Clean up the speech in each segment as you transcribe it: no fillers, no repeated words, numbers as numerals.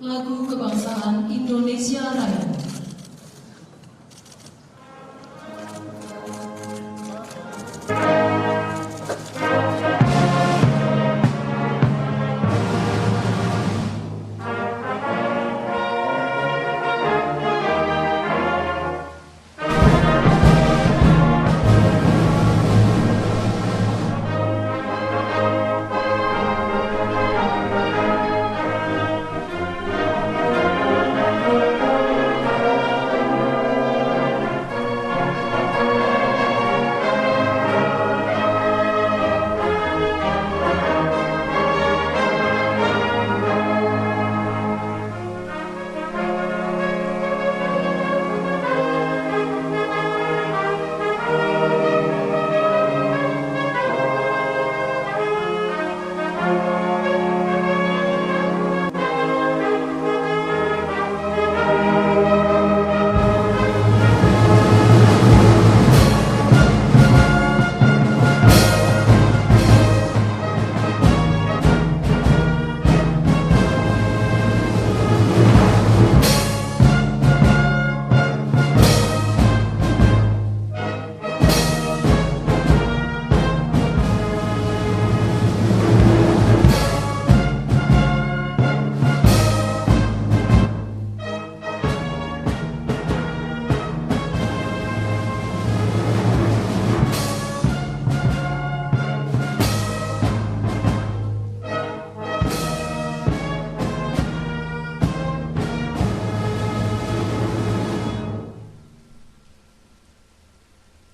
Lagu Kebangsaan Indonesia Raya.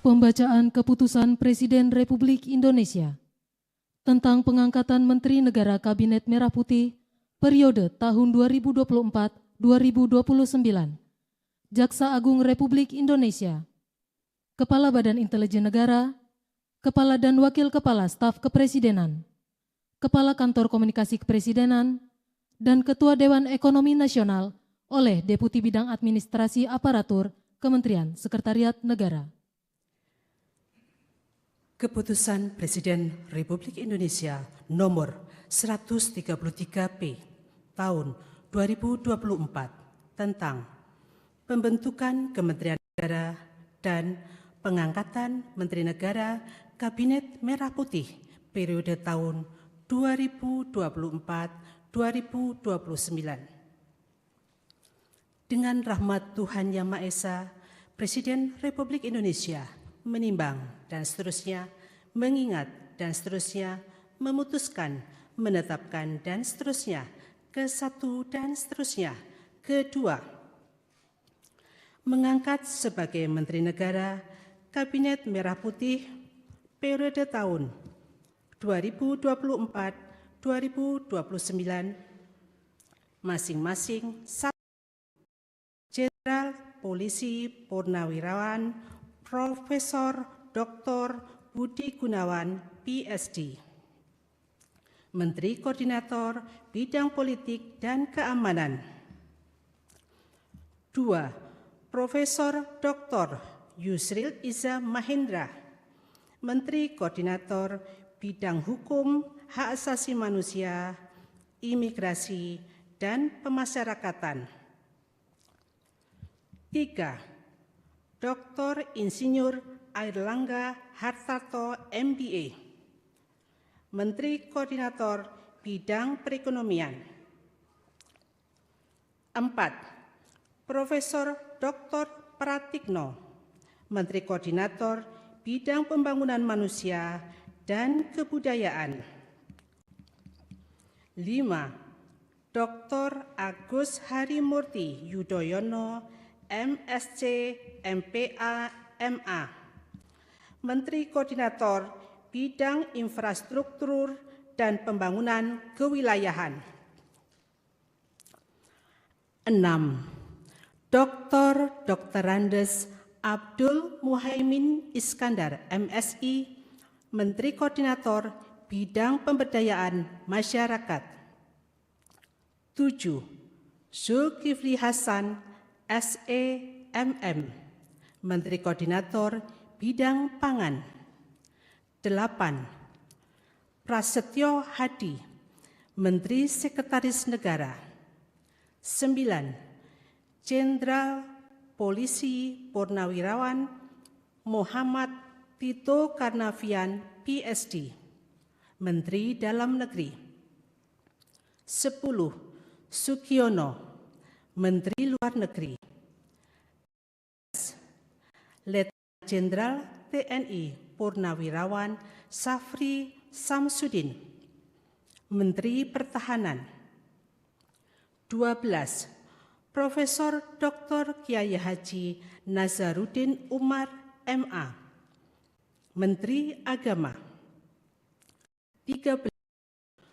Pembacaan Keputusan Presiden Republik Indonesia tentang pengangkatan Menteri Negara Kabinet Merah Putih periode tahun 2024-2029. Jaksa Agung Republik Indonesia, Kepala Badan Intelijen Negara, Kepala dan Wakil Kepala Staf Kepresidenan, Kepala Kantor Komunikasi Kepresidenan, dan Ketua Dewan Ekonomi Nasional oleh Deputi Bidang Administrasi Aparatur Kementerian Sekretariat Negara. Keputusan Presiden Republik Indonesia nomor 133P tahun 2024 tentang pembentukan Kementerian Negara dan pengangkatan Menteri Negara Kabinet Merah Putih periode tahun 2024-2029. Dengan rahmat Tuhan Yang Maha Esa, Presiden Republik Indonesia menimbang dan seterusnya, mengingat dan seterusnya, memutuskan, menetapkan dan seterusnya, ke-1 dan seterusnya, ke-2, mengangkat sebagai Menteri Negara Kabinet Merah Putih periode tahun 2024-2029, masing-masing 1. Jenderal Polisi Purnawirawan Profesor Dr. Budi Gunawan, PSD, Menteri Koordinator Bidang Politik dan Keamanan. 2. Profesor Dr. Yusril Iza Mahendra, Menteri Koordinator Bidang Hukum, Hak Asasi Manusia, Imigrasi, dan Pemasyarakatan. 3. Dr. Insinyur Airlangga Hartarto, MBA, Menteri Koordinator Bidang Perekonomian. 4. Profesor Dr. Pratikno, Menteri Koordinator Bidang Pembangunan Manusia dan Kebudayaan. 5. Dr. Agus Harimurti Yudhoyono, MSc, MPA, MA, Menteri Koordinator Bidang Infrastruktur dan Pembangunan Kewilayahan. 6. Dr. Andes Abdul Muhaimin Iskandar, MSI, Menteri Koordinator Bidang Pemberdayaan Masyarakat. 7. Zulkifli Hasan, SEMM, Menteri Koordinator Bidang Pangan. 8. Prasetyo Hadi, Menteri Sekretaris Negara. 9. Jenderal Polisi Purnawirawan Muhammad Tito Karnavian, PSD, Menteri Dalam Negeri. 10. Sugiono, Menteri Luar Negeri. Letnan Jenderal TNI Purnawirawan Safri Samsudin, Menteri Pertahanan. 12. Profesor Dr. Kiai Haji Nazaruddin Umar, MA, Menteri Agama. 13.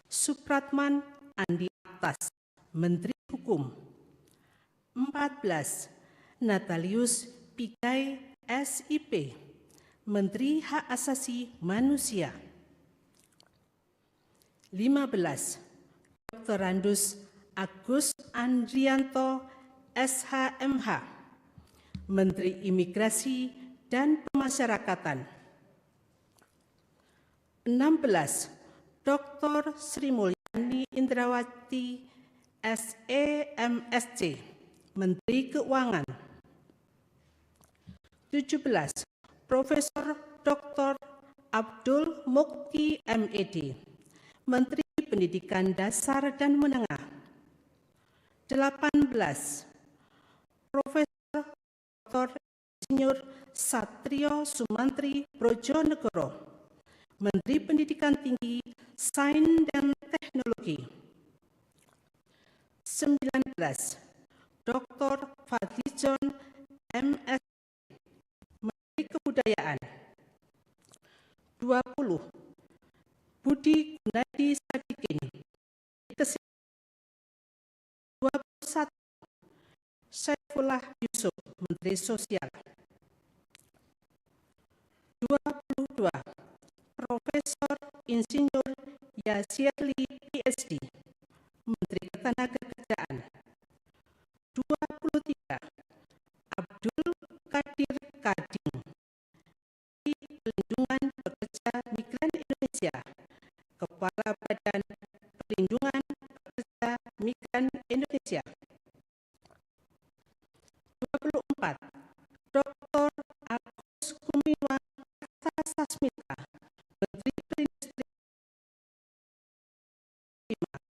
Supratman Andi Aktas, Menteri Hukum. 14. Natalius Pigai, SIP, Menteri Hak Asasi Manusia. 15. Dr. Randus Agus Andrianto, SHMH, Menteri Imigrasi dan Pemasyarakatan. 16. Dr. Sri Mulyani Indrawati, SEMSC, Menteri Keuangan. 17. Profesor Dr. Abdul Mukti, MED, Menteri Pendidikan Dasar dan Menengah. 18. Profesor Dr. Insinyur Satrio Sumantri Brojonegoro, Menteri Pendidikan Tinggi, Sains dan Teknologi. 19. Dr. Fadlizon, MS, Menteri Kebudayaan. 20. Budi Gunadi Sadikin, 21. Saifullah Yusuf, Menteri Sosial. 22. Profesor Insinyur Yasirli, PSD, Menteri Ketenagakerjaan. 23. Abdul Qadir Kading, Pelindungan Pekerja Migran Indonesia, Kepala Badan Perlindungan Pekerja Migran Indonesia. 24. Dr. Agus Gumiwang Kartasasmita, Menteri Perindustrian. 5.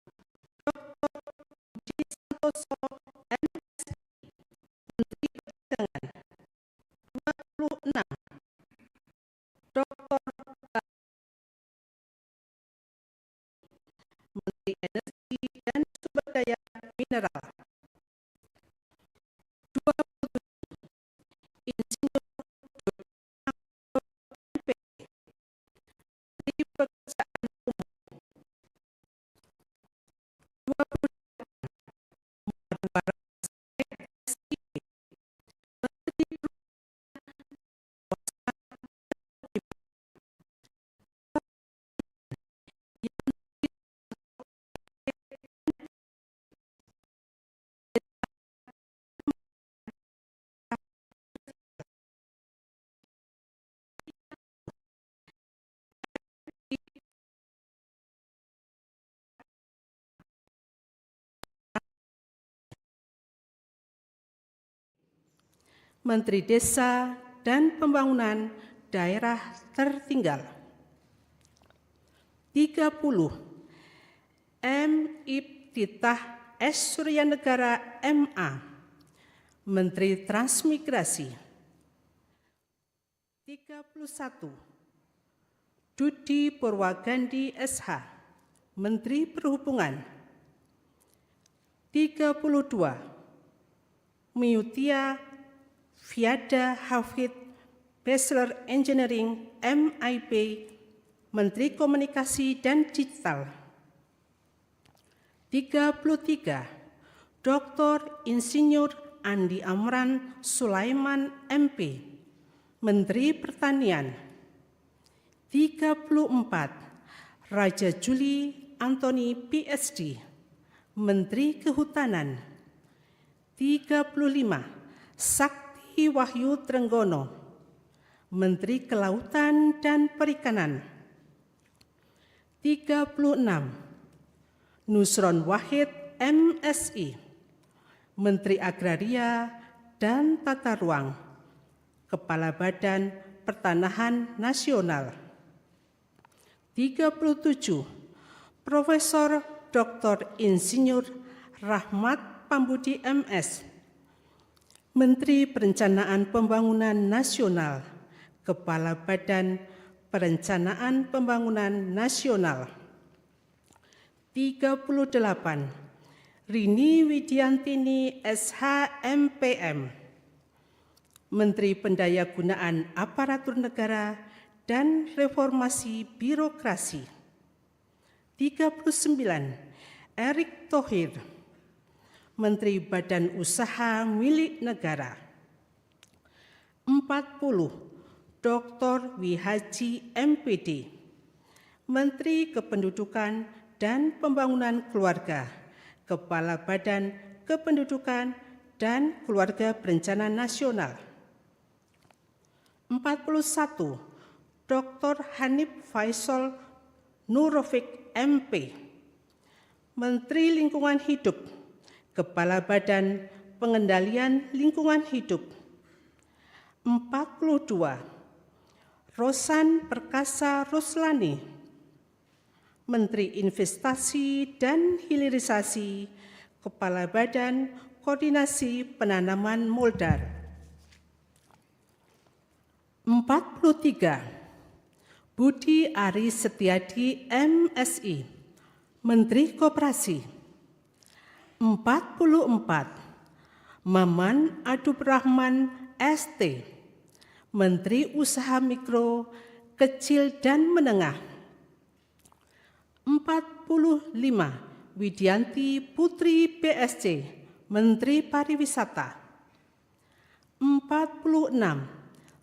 Dr. Budi Santoso, MSI, Menteri Perdagangan. 26. Dr. Menteri Energi dan Sumber Daya Mineral. 27. Insinyur MP, Menteri Pekerjaan Umum. 28. Marwara Said, SIP, Menteri Menteri Desa dan Pembangunan Daerah Tertinggal. 30. M. Ibtitah S. Suryanegara, MA, Menteri Transmigrasi. 31. Dudi Purwagandi, SH, Menteri Perhubungan. 32. Miutia Fiada Hafid, Bachelor Engineering, MIP, Menteri Komunikasi dan Digital. 33. Dr. Insinyur Andi Amran Sulaiman, MP, Menteri Pertanian. 34. Raja Juli Antoni, PSD, Menteri Kehutanan. 35. Sakti Wahyu Trenggono, Menteri Kelautan dan Perikanan. 36. Nusron Wahid, MSI, Menteri Agraria dan Tata Ruang, Kepala Badan Pertanahan Nasional. 37. Profesor Dr. Insinyur Rahmat Pambudi MS, Menteri Perencanaan Pembangunan Nasional, Kepala Badan Perencanaan Pembangunan Nasional. 38. Rini Widiantini SH.M.Pm, Menteri Pendayagunaan Aparatur Negara dan Reformasi Birokrasi. 39. Erick Thohir, Menteri Badan Usaha Milik Negara. 40. Dr. Wihaji MPD, Menteri Kependudukan dan Pembangunan Keluarga, Kepala Badan Kependudukan dan Keluarga Berencana Nasional. 41. Dr. Hanif Faisal Nurofik MP, Menteri Lingkungan Hidup, Kepala Badan Pengendalian Lingkungan Hidup. 42. Rosan Perkasa Ruslani, Menteri Investasi dan Hilirisasi, Kepala Badan Koordinasi Penanaman Modal. 43. Budi Ari Setiadi MSI, Menteri Koperasi. 44. Maman Adubrahman ST, Menteri Usaha Mikro, Kecil dan Menengah. 45. Widianti Putri BSC, Menteri Pariwisata. 46.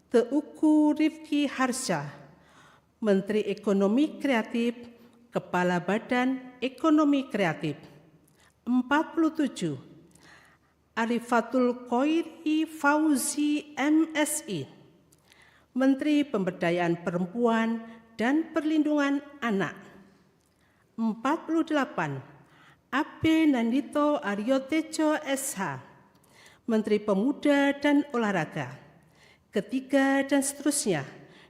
Teuku Rifki Harsha, Menteri Ekonomi Kreatif, Kepala Badan Ekonomi Kreatif. 47. Arifatul Khoiri Fauzi MSI, Menteri Pemberdayaan Perempuan dan Perlindungan Anak. 48. Abe Nandito Aryo Tejo SH, Menteri Pemuda dan Olahraga. Ketiga dan seterusnya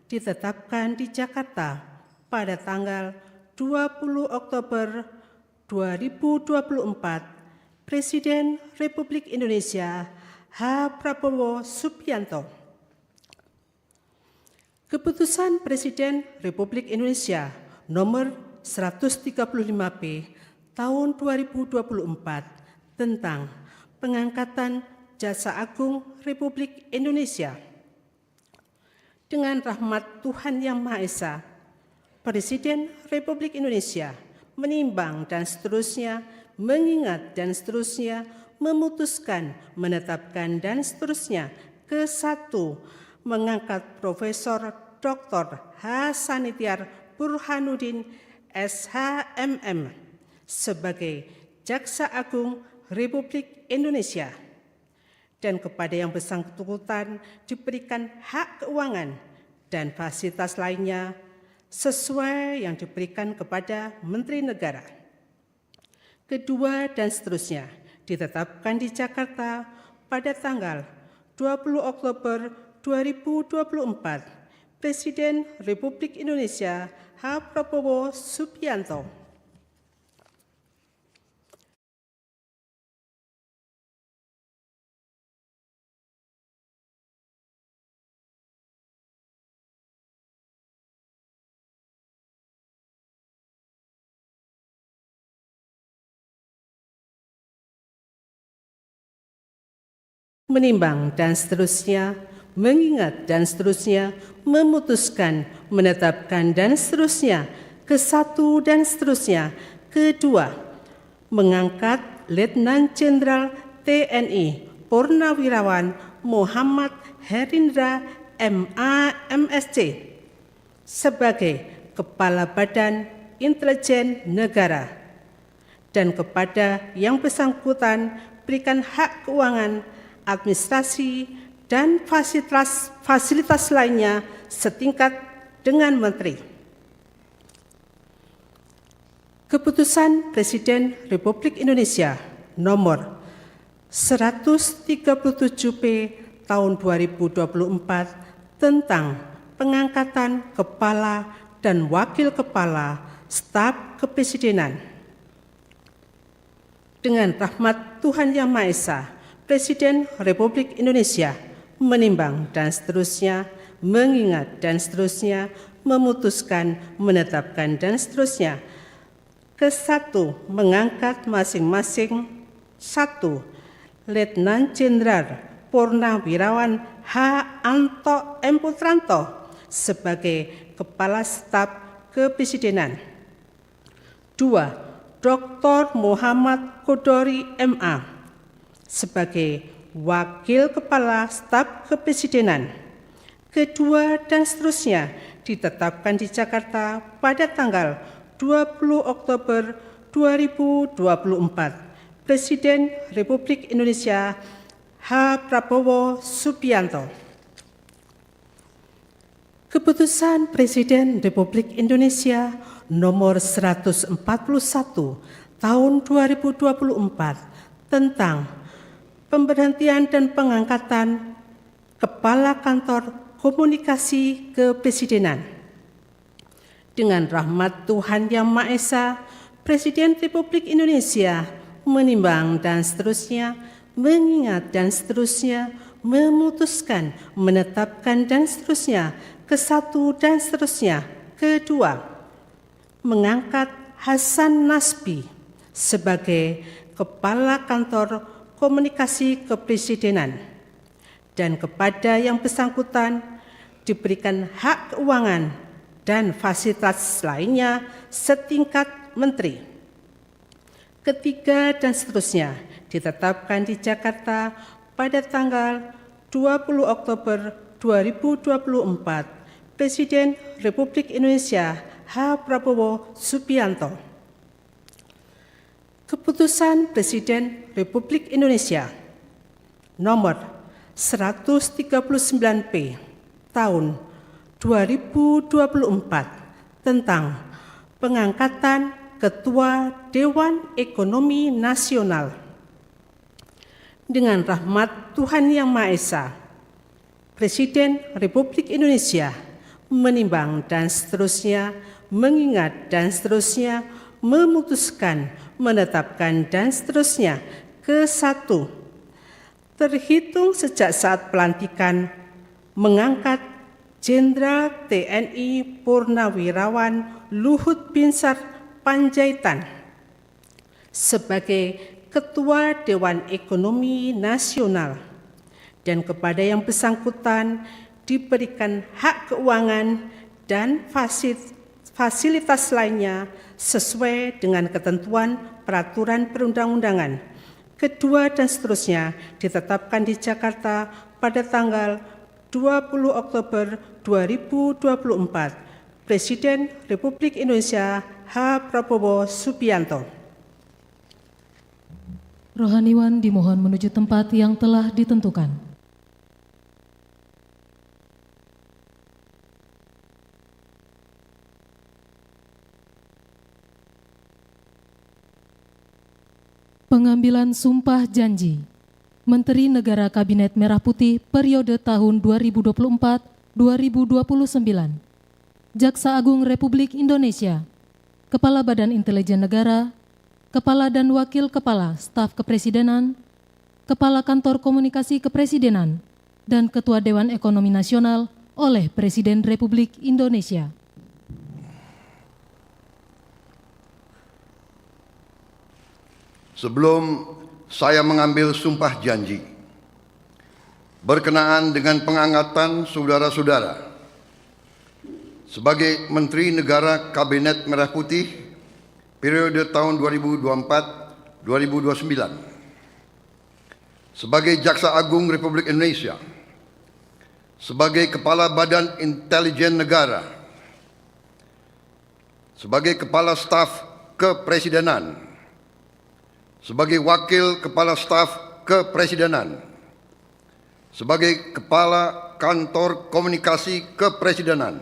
ditetapkan di Jakarta pada tanggal 20 Oktober 2024, Presiden Republik Indonesia H. Prabowo Subianto. Keputusan Presiden Republik Indonesia nomor 135P tahun 2024 tentang pengangkatan Jaksa Agung Republik Indonesia. Dengan rahmat Tuhan Yang Maha Esa, Presiden Republik Indonesia menimbang dan seterusnya, mengingat dan seterusnya, memutuskan, menetapkan dan seterusnya. ke-1 mengangkat Profesor Dr. H. Sanitiar Burhanuddin SH.MM sebagai Jaksa Agung Republik Indonesia, dan kepada yang bersangkutan diberikan hak keuangan dan fasilitas lainnya sesuai yang diberikan kepada Menteri Negara. Kedua dan seterusnya ditetapkan di Jakarta pada tanggal 20 Oktober 2024, Presiden Republik Indonesia H. Prabowo Subianto. Menimbang dan seterusnya, mengingat dan seterusnya, memutuskan, menetapkan dan seterusnya, ke-1 dan seterusnya, ke-2 mengangkat Letnan Jenderal TNI Purnawirawan Muhammad Herindra MA MSc sebagai Kepala Badan Intelijen Negara, dan kepada yang bersangkutan berikan hak keuangan, administrasi, dan fasilitas lainnya setingkat dengan Menteri. Keputusan Presiden Republik Indonesia nomor 137P tahun 2024 tentang pengangkatan kepala dan wakil kepala staf kepresidenan. Dengan rahmat Tuhan Yang Maha Esa, Presiden Republik Indonesia menimbang dan seterusnya, mengingat dan seterusnya, memutuskan, menetapkan dan seterusnya. Kesatu, mengangkat masing-masing 1. Letnan Jenderal Purnawirawan H. Anto M. Putranto sebagai Kepala Staf Kepresidenan. 2. Dr. Muhammad Kodori MA sebagai Wakil Kepala Staf Kepresidenan. Kedua dan seterusnya ditetapkan di Jakarta pada tanggal 20 Oktober 2024. Presiden Republik Indonesia H. Prabowo Subianto. Keputusan Presiden Republik Indonesia nomor 141 tahun 2024 tentang pemberhentian dan pengangkatan Kepala Kantor Komunikasi Kepresidenan. Dengan rahmat Tuhan Yang Maha Esa, Presiden Republik Indonesia menimbang dan seterusnya, mengingat dan seterusnya, memutuskan, menetapkan dan seterusnya, kesatu dan seterusnya. Kedua, mengangkat Hasan Nasbi sebagai Kepala Kantor Komunikasi Kepresidenan dan kepada yang bersangkutan diberikan hak keuangan dan fasilitas lainnya setingkat menteri. Ketiga dan seterusnya ditetapkan di Jakarta pada tanggal 20 Oktober 2024. Presiden Republik Indonesia H. Prabowo Subianto. Keputusan Presiden Republik Indonesia nomor 139P tahun 2024 tentang pengangkatan Ketua Dewan Ekonomi Nasional. Dengan rahmat Tuhan Yang Maha Esa, Presiden Republik Indonesia menimbang dan seterusnya, mengingat dan seterusnya, memutuskan, menetapkan dan seterusnya. Kesatu, terhitung sejak saat pelantikan mengangkat Jenderal TNI Purnawirawan Luhut Binsar Panjaitan sebagai Ketua Dewan Ekonomi Nasional dan kepada yang bersangkutan diberikan hak keuangan dan fasilitas lainnya sesuai dengan ketentuan peraturan perundang-undangan. Kedua dan seterusnya ditetapkan di Jakarta pada tanggal 20 Oktober 2024. Presiden Republik Indonesia H. Prabowo Subianto. Rohaniwan dimohon menuju tempat yang telah ditentukan. Pengambilan sumpah janji Menteri Negara Kabinet Merah Putih periode tahun 2024-2029. Jaksa Agung Republik Indonesia, Kepala Badan Intelijen Negara, Kepala dan Wakil Kepala Staf Kepresidenan, Kepala Kantor Komunikasi Kepresidenan, dan Ketua Dewan Ekonomi Nasional oleh Presiden Republik Indonesia. Sebelum saya mengambil sumpah janji berkenaan dengan pengangkatan saudara-saudara sebagai Menteri Negara Kabinet Merah Putih periode tahun 2024-2029, sebagai Jaksa Agung Republik Indonesia, sebagai Kepala Badan Intelijen Negara, sebagai Kepala Staf Kepresidenan, sebagai Wakil Kepala Staf Kepresidenan, sebagai Kepala Kantor Komunikasi Kepresidenan,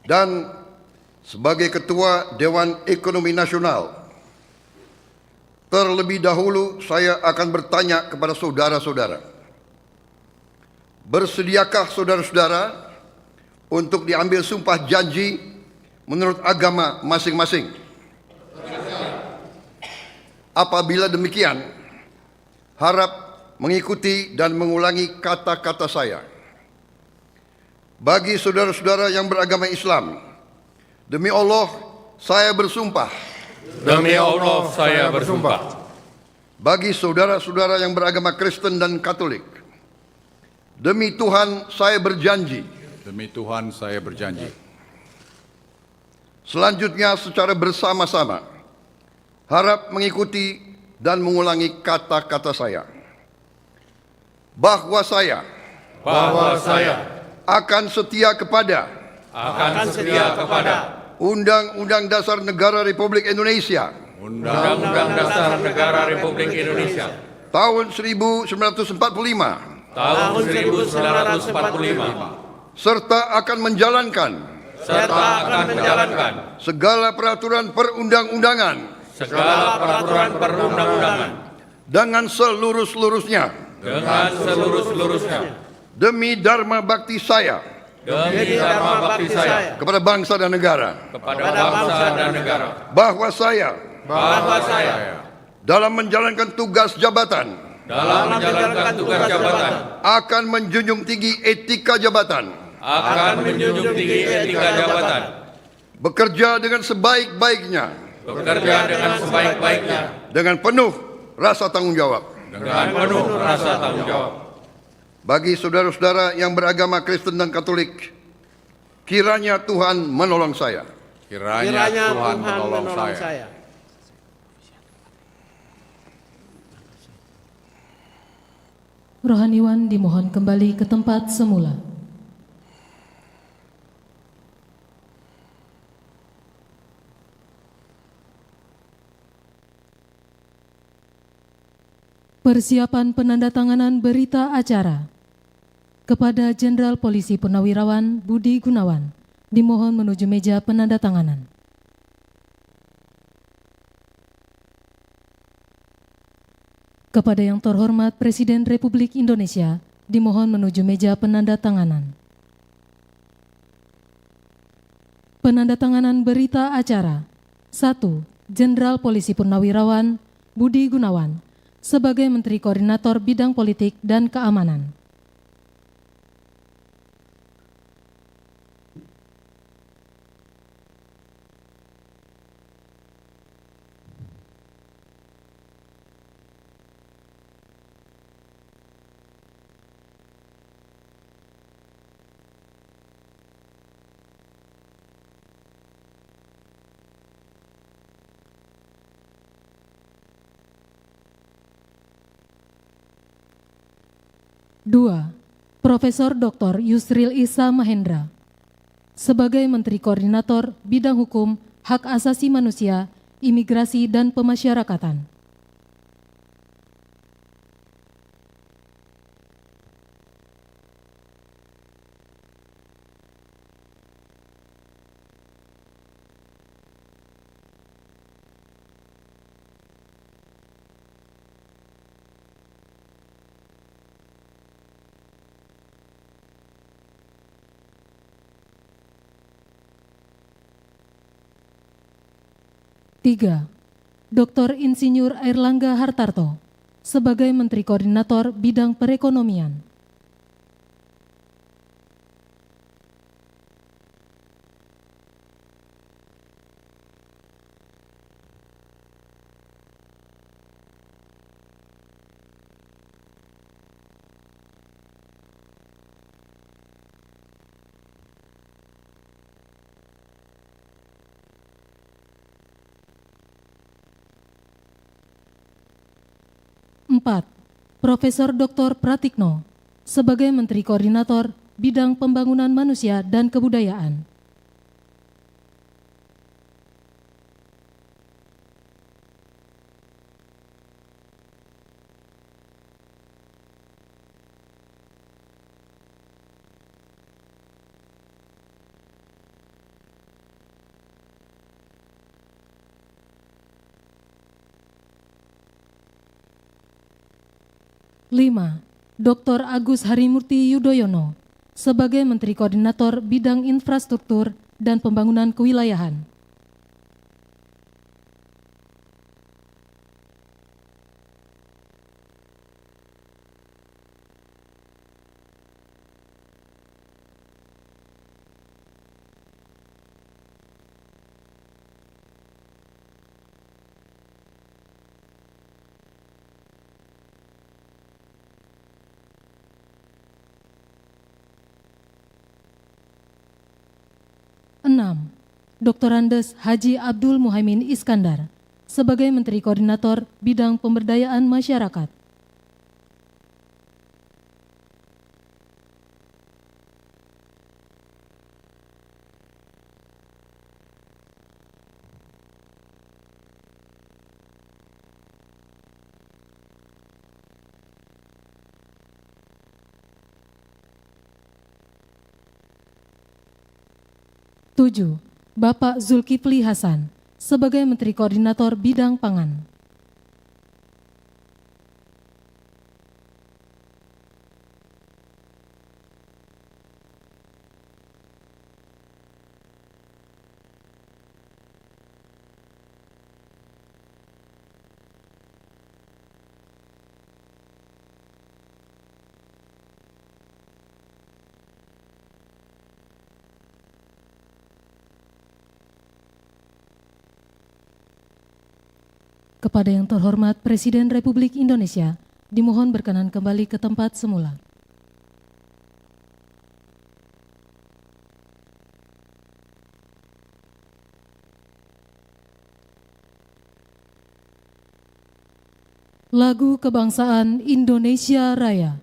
dan sebagai Ketua Dewan Ekonomi Nasional, Terlebih dahulu saya akan bertanya kepada saudara-saudara. Bersediakah saudara-saudara untuk diambil sumpah janji menurut agama masing-masing? Apabila demikian, harap mengikuti dan mengulangi kata-kata saya. Bagi saudara-saudara yang beragama Islam, demi Allah saya bersumpah. Demi Allah saya bersumpah. Bagi saudara-saudara yang beragama Kristen dan Katolik, demi Tuhan saya berjanji. Demi Tuhan saya berjanji. Selanjutnya secara bersama-sama, harap mengikuti dan mengulangi kata-kata saya. Bahwa saya akan setia kepada Undang-Undang Dasar Negara Republik Indonesia Undang-Undang Dasar Negara Republik Indonesia tahun 1945 serta akan menjalankan segala peraturan perundang-undangan dengan seluruh-seluruhnya demi dharma bakti saya kepada bangsa dan negara. Bahwa saya dalam menjalankan tugas jabatan akan menjunjung tinggi etika jabatan, bekerja dengan sebaik-baiknya, dengan penuh rasa tanggung jawab. Bagi saudara-saudara yang beragama Kristen dan Katolik, kiranya Tuhan menolong saya. Kiranya Tuhan menolong saya. Rohaniwan dimohon kembali ke tempat semula. Persiapan penandatanganan berita acara kepada Jenderal Polisi Purnawirawan Budi Gunawan dimohon menuju meja penandatanganan. Kepada yang terhormat Presiden Republik Indonesia dimohon menuju meja penandatanganan. Penandatanganan berita acara 1. Jenderal Polisi Purnawirawan Budi Gunawan sebagai Menteri Koordinator Bidang Politik dan Keamanan. Dua, Profesor Dr. Yusril Issa Mahendra sebagai Menteri Koordinator Bidang Hukum, Hak Asasi Manusia, Imigrasi dan Pemasyarakatan. Tiga, Dr. Insinyur Airlangga Hartarto sebagai Menteri Koordinator Bidang Perekonomian. Empat, Profesor Dr. Pratikno sebagai Menteri Koordinator Bidang Pembangunan Manusia dan Kebudayaan. 5. Dr. Agus Harimurti Yudhoyono sebagai Menteri Koordinator Bidang Infrastruktur dan Pembangunan Kewilayahan. 6. Dr. Andes Haji Abdul Muhaimin Iskandar sebagai Menteri Koordinator Bidang Pemberdayaan Masyarakat. 7. Bapak Zulkifli Hasan sebagai Menteri Koordinator Bidang Pangan. 8. Kepada yang terhormat Presiden Republik Indonesia, dimohon berkenan kembali ke tempat semula. Lagu Kebangsaan Indonesia Raya.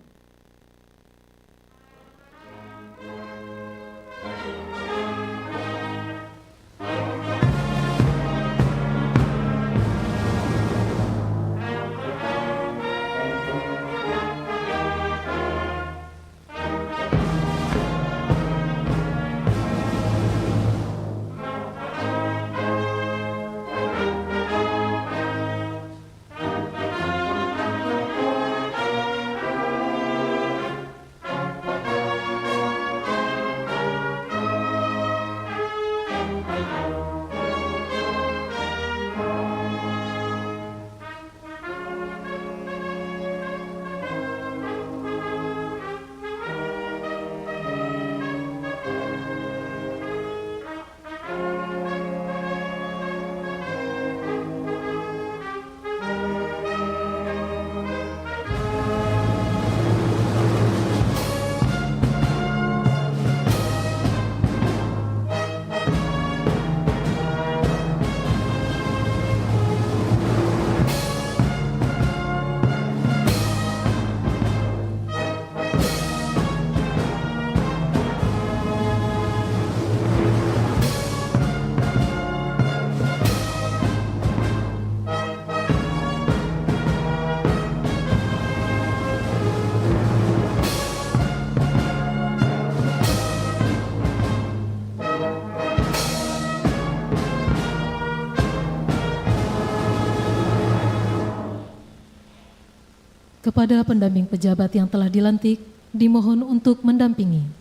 Kepada pendamping pejabat yang telah dilantik, dimohon untuk mendampingi.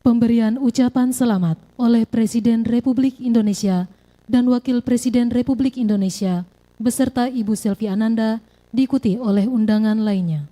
Pemberian ucapan selamat oleh Presiden Republik Indonesia dan Wakil Presiden Republik Indonesia beserta Ibu Selvi Ananda diikuti oleh undangan lainnya.